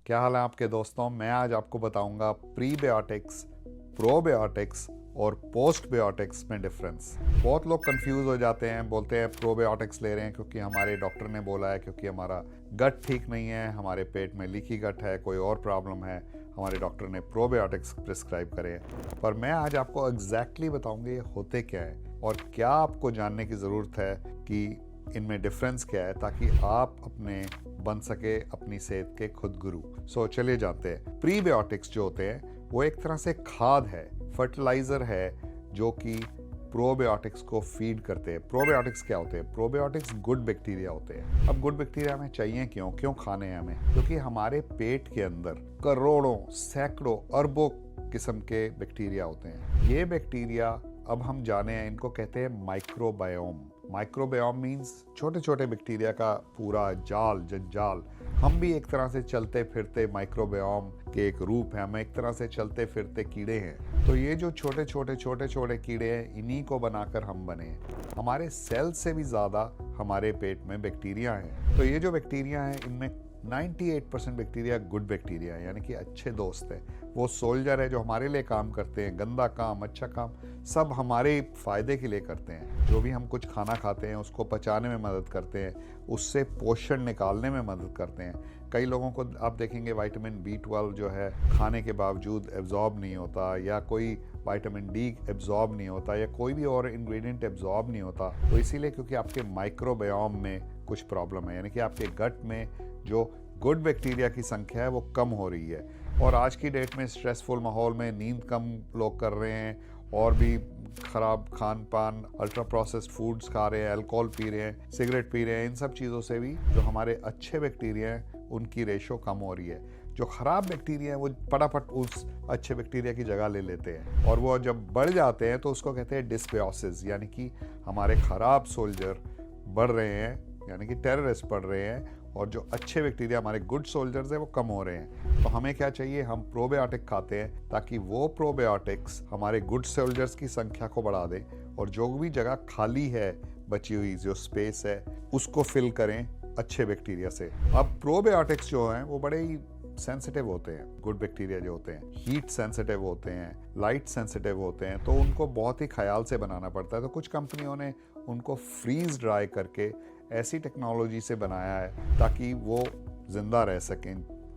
क्या हाल है आपके दोस्तों। मैं आज आपको बताऊंगा प्रीबायोटिक्स, प्रोबायोटिक्स और पोस्टबायोटिक्स में डिफरेंस। बहुत लोग कंफ्यूज हो जाते हैं, बोलते हैं प्रोबायोटिक्स ले रहे हैं क्योंकि हमारे डॉक्टर ने बोला है, क्योंकि हमारा गट ठीक नहीं है, हमारे पेट में लीकी गट है, कोई और प्रॉब्लम है, हमारे डॉक्टर ने प्रोबायोटिक्स प्रिस्क्राइब करे। पर मैं आज आपको एग्जैक्टली बताऊंगा ये होते क्या है और क्या आपको जानने की ज़रूरत है कि इनमें डिफरेंस क्या है, ताकि आप अपने बन सके अपनी सेहत के खुद गुरु। सो चलिए जानते हैं। प्रीबायोटिक्स जो होते हैं वो एक तरह से खाद है, फर्टिलाइजर है, जो कि प्रोबायोटिक्स को फीड करते हैं। प्रोबायोटिक्स क्या होते हैं? प्रोबायोटिक्स गुड बैक्टीरिया होते हैं। अब गुड बैक्टीरिया हमें चाहिए क्यों क्यों खाने हैं हमें? क्योंकि हमारे पेट के अंदर करोड़ों, सैकड़ों, अरबों किस्म के बैक्टीरिया होते हैं। ये बैक्टीरिया, अब हम जाने हैं, इनको कहते हैं माइक्रोबायोम। माइक्रोबायोम मीन्स छोटे छोटे बैक्टीरिया का पूरा जाल, जंजाल। हम भी एक तरह से चलते फिरते माइक्रोबायोम के एक रूप है, हम एक तरह से चलते फिरते कीड़े हैं। तो ये जो छोटे छोटे कीड़े हैं, इन्हीं को बनाकर हम बने हैं। हमारे सेल से भी ज़्यादा हमारे पेट में बैक्टीरिया हैं। तो ये जो बैक्टीरिया हैं, इनमें 98% बैक्टीरिया गुड बैक्टीरिया है, यानी कि अच्छे दोस्त हैं। वो सोल्जर है जो हमारे लिए काम करते हैं, गंदा काम, अच्छा काम, सब हमारे फ़ायदे के लिए करते हैं। जो भी हम कुछ खाना खाते हैं उसको पचाने में मदद करते हैं, उससे पोषण निकालने में मदद करते हैं। कई लोगों को आप देखेंगे विटामिन B12 जो है खाने के बावजूद एब्जॉर्ब नहीं होता, या कोई विटामिन D एब्जॉर्ब नहीं होता, या कोई भी और इंग्रेडिएंट एब्जॉर्ब नहीं होता। तो इसीलिए क्योंकि आपके माइक्रोबायोम में कुछ प्रॉब्लम है, यानी कि आपके गट में जो गुड बैक्टीरिया की संख्या है वो कम हो रही है। और आज की डेट में स्ट्रेसफुल माहौल में नींद कम लोग कर रहे हैं, और भी ख़राब खान पान, अल्ट्रा प्रोसेस्ड फूड्स खा रहे हैं, अल्कोहल पी रहे हैं, सिगरेट पी रहे हैं। इन सब चीज़ों से भी जो हमारे अच्छे बैक्टीरिया हैं उनकी रेशो कम हो रही है। जो ख़राब बैक्टीरिया हैं वो फटाफट उस अच्छे बैक्टीरिया की जगह ले लेते हैं, और वो जब बढ़ जाते हैं तो उसको कहते हैं डिस्बियोसिस, यानी कि हमारे ख़राब सोल्जर बढ़ रहे हैं, यानी कि टेररिस्ट बढ़ रहे हैं, और जो अच्छे बैक्टीरिया हमारे गुड सोल्जर्स हैं वो कम हो रहे हैं। तो हमें क्या चाहिए? हम प्रोबायोटिक खाते हैं ताकि वो प्रोबायोटिक्स हमारे गुड सोल्जर्स की संख्या को बढ़ा दें, और जो भी जगह खाली है, बची हुई जो स्पेस है, उसको फिल करें अच्छे बैक्टीरिया से। अब प्रोबायोटिक्स जो हैं वो बड़े ही सेंसिटिव होते हैं। गुड बैक्टीरिया जो होते हैं हीट सेंसिटिव होते हैं, लाइट सेंसिटिव होते हैं, तो उनको बहुत ही ख्याल से बनाना पड़ता है। तो कुछ कंपनियों ने उनको फ्रीज ड्राई करके ऐसी टेक्नोलॉजी से बनाया है ताकि वो जिंदा रह सकें।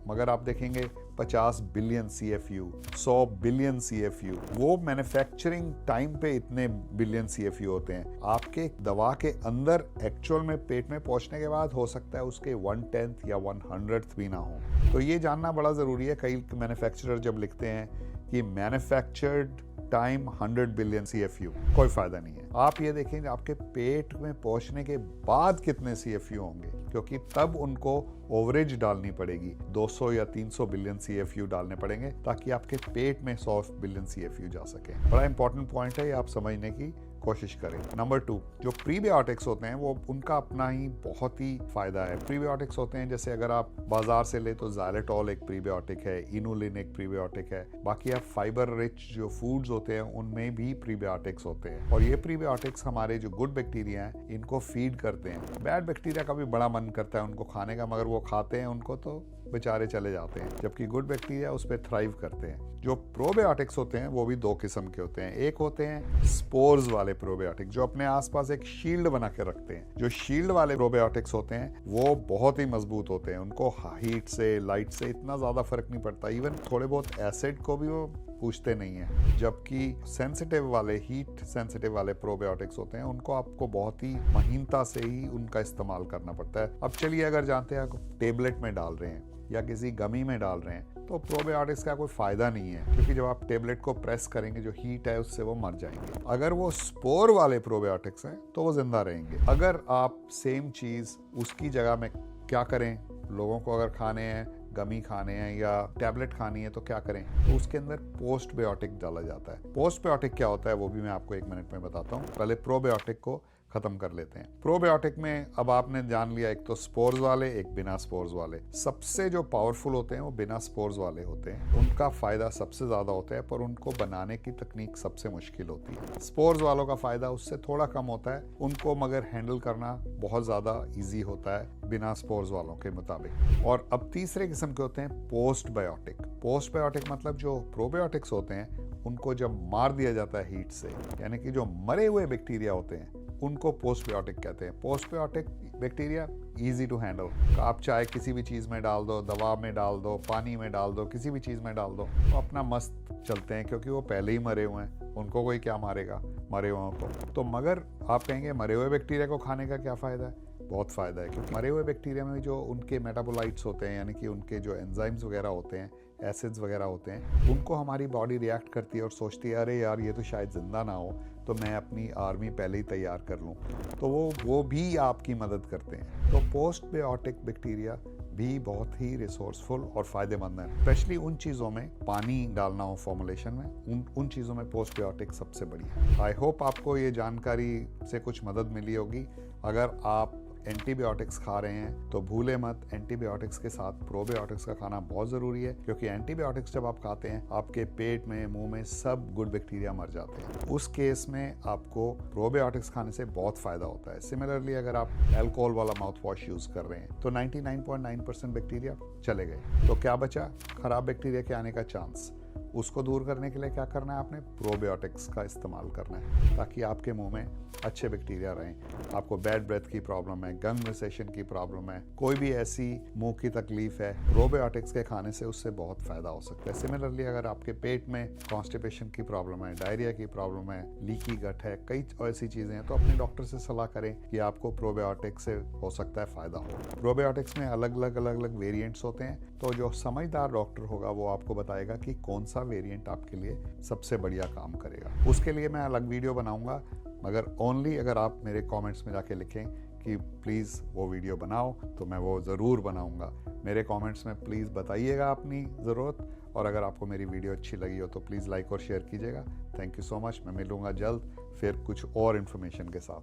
मगर आप देखेंगे 50 बिलियन CFU, 100 बिलियन CFU, वो मैन्युफैक्चरिंग टाइम पे इतने बिलियन CFU होते हैं। आपके दवा के अंदर एक्चुअल में पेट में पहुंचने के बाद हो सकता है उसके 1/10 या 1/100 भी ना हो। तो ये जानना बड़ा ज़रूरी है। कई मैन्युफैक्चरर जब लिखते हैं कि मैन्युफैक्चर्ड टाइम 100 बिलियन CFU, कोई फ़ायदा नहीं है। आप ये देखेंगे आपके पेट में पहुंचने के बाद कितने CFU होंगे, क्योंकि तब उनको ओवरेज डालनी पड़ेगी। 200 या 300 बिलियन CFU डालने पड़ेंगे ताकि आपके पेट में 100 बिलियन CFU जा सके। बड़ा इंपॉर्टेंट पॉइंट है, ये आप समझने की कोशिश करें। नंबर 2, जो प्रीबायोटिक्स होते हैं वो उनका अपना ही बहुत ही फायदा है। प्रीबायोटिक्स होते हैं, जैसे अगर आप बाजार से ले तो ज़ाइलेटॉल एक प्रीबायोटिक है, इनुलिन एक प्रीबायोटिक है। बाकी आप फाइबर रिच जो फूड्स होते हैं उनमें भी प्रीबायोटिक्स होते हैं, और ये प्रीबायोटिक्स हमारे जो गुड बैक्टीरिया हैं इनको फीड करते हैं। बैड बैक्टीरिया का भी बड़ा मन करता है उनको खाने का, मगर वो खाते हैं उनको तो बेचारे चले जाते हैं, जबकि गुड बैक्टीरिया उस पर थ्राइव करते हैं। जो प्रोबायोटिक्स होते हैं वो भी 2 किस्म के होते हैं। एक होते हैं स्पोर्स वाले प्रोबायोटिक, जो अपने आसपास एक शील्ड बना के रखते हैं। जो शील्ड वाले प्रोबायोटिक्स होते हैं वो बहुत ही मजबूत होते हैं, उनको हीट से, लाइट से इतना ज़्यादा फर्क नहीं पड़ता। इवन थोड़े बहुत एसिड को भी वो पूछते नहीं है। जबकि सेंसिटिव वाले, हीट सेंसिटिव वाले प्रोबायोटिक्स होते हैं, उनको आपको बहुत ही महीनता से ही उनका इस्तेमाल करना पड़ता है। अब चलिए, अगर जानते हैं आप टेबलेट में डाल रहे हैं या किसी गमी में डाल रहे हैं तो प्रोबायोटिक्स का कोई फ़ायदा नहीं है, क्योंकि जब आप टेबलेट को प्रेस करेंगे जो हीट है उससे वो मर जाएंगे। अगर वो स्पोर वाले प्रोबायोटिक्स हैं तो वो जिंदा रहेंगे। अगर आप सेम चीज़ उसकी जगह में क्या करें, लोगों को अगर खाने हैं, गमी खाने हैं या टैबलेट खानी है तो क्या करें? तो उसके अंदर पोस्टबायोटिक डाला जाता है। पोस्टबायोटिक क्या होता है वो भी मैं आपको 1 मिनट में बताता हूँ। पहले प्रोबायोटिक को खत्म कर लेते हैं। प्रोबायोटिक में अब आपने जान लिया, एक तो स्पोर्स वाले, एक बिना स्पोर्स वाले। सबसे जो पावरफुल होते हैं वो बिना स्पोर्स वाले होते हैं, उनका फायदा सबसे ज्यादा होता है, पर उनको बनाने की तकनीक सबसे मुश्किल होती है। स्पोर्स वालों का फायदा उससे थोड़ा कम होता है, उनको मगर हैंडल करना बहुत ज्यादा इजी होता है बिना स्पोर्स वालों के मुताबिक। और अब तीसरे किस्म के होते हैं पोस्ट बायोटिक। पोस्ट बायोटिक मतलब जो प्रोबायोटिक्स होते हैं उनको जब मार दिया जाता है हीट से, यानी कि जो मरे हुए बैक्टीरिया होते हैं उनको पोस्टबायोटिक कहते हैं। पोस्टबायोटिक बैक्टीरिया इजी टू हैंडल। आप चाहे किसी भी चीज़ में डाल दो, दवा में डाल दो, पानी में डाल दो, किसी भी चीज़ में डाल दो, तो अपना मस्त चलते हैं, क्योंकि वो पहले ही मरे हुए हैं, उनको कोई क्या मारेगा मरे हुए को। तो मगर आप कहेंगे मरे हुए बैक्टीरिया को खाने का क्या फ़ायदा है? बहुत फ़ायदा है, क्योंकि मरे हुए बैक्टीरिया में जो उनके मेटाबोलाइट्स होते हैं, यानी कि उनके जो एंजाइम्स वगैरह होते हैं, एसिड्स वगैरह होते हैं, उनको हमारी बॉडी रिएक्ट करती है और सोचती है अरे यार ये तो शायद ज़िंदा ना हो, तो मैं अपनी आर्मी पहले ही तैयार कर लूँ, तो वो भी आपकी मदद करते हैं। तो पोस्ट बायोटिक बैक्टीरिया भी बहुत ही रिसोर्सफुल और फ़ायदेमंद है, स्पेशली उन चीज़ों में पानी डालना हो फॉर्मुलेशन में, उन चीज़ों में पोस्ट बायोटिक सबसे बढ़िया। आई होप आपको ये जानकारी से कुछ मदद मिली होगी। अगर आप एंटीबायोटिक्स खा रहे हैं तो भूले मत, एंटीबायोटिक्स के साथ प्रोबायोटिक्स का खाना बहुत ज़रूरी है, क्योंकि एंटीबायोटिक्स जब आप खाते हैं आपके पेट में, मुंह में सब गुड बैक्टीरिया मर जाते हैं। उस केस में आपको प्रोबायोटिक्स खाने से बहुत फ़ायदा होता है। सिमिलरली अगर आप अल्कोहल वाला माउथ वॉश यूज़ कर रहे हैं तो 99.9% बैक्टीरिया चले गए, तो क्या बचा? खराब बैक्टीरिया के आने का चांस। उसको दूर करने के लिए क्या करना है? आपने प्रोबायोटिक्स का इस्तेमाल करना है, ताकि आपके मुंह में अच्छे बैक्टीरिया रहें। आपको बैड ब्रेथ की प्रॉब्लम है, गम रिसेशन की प्रॉब्लम है, कोई भी ऐसी मुंह की तकलीफ है, प्रोबायोटिक्स के खाने से उससे बहुत फ़ायदा हो सकता है। सिमिलरली अगर आपके पेट में कॉन्स्टिपेशन की प्रॉब्लम है, डायरिया की प्रॉब्लम है, लीकी गट है, कई ऐसी चीज़ें हैं, तो अपने डॉक्टर से सलाह करें कि आपको प्रोबायोटिक्स से हो सकता है फ़ायदा हो। प्रोबायोटिक्स में अलग अलग वेरिएंट्स होते हैं, तो जो समझदार डॉक्टर होगा वो आपको बताएगा कि कौन सा वेरिएंट आपके लिए सबसे बढ़िया काम करेगा। उसके लिए मैं अलग वीडियो बनाऊंगा, मगर ओनली अगर आप मेरे कमेंट्स में जाके लिखें कि प्लीज़ वो वीडियो बनाओ, तो मैं वो ज़रूर बनाऊंगा। मेरे कमेंट्स में प्लीज़ बताइएगा अपनी ज़रूरत, और अगर आपको मेरी वीडियो अच्छी लगी हो तो प्लीज़ लाइक और शेयर कीजिएगा। Thank you so much. मैं मिलूंगा जल्द फिर कुछ और इन्फॉर्मेशन के साथ।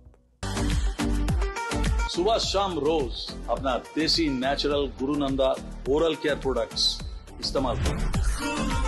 सुबह शाम रोज अपना देसी नेचुरल गुरुनंदा ओरल केयर प्रोडक्ट्स इस्तेमाल करें।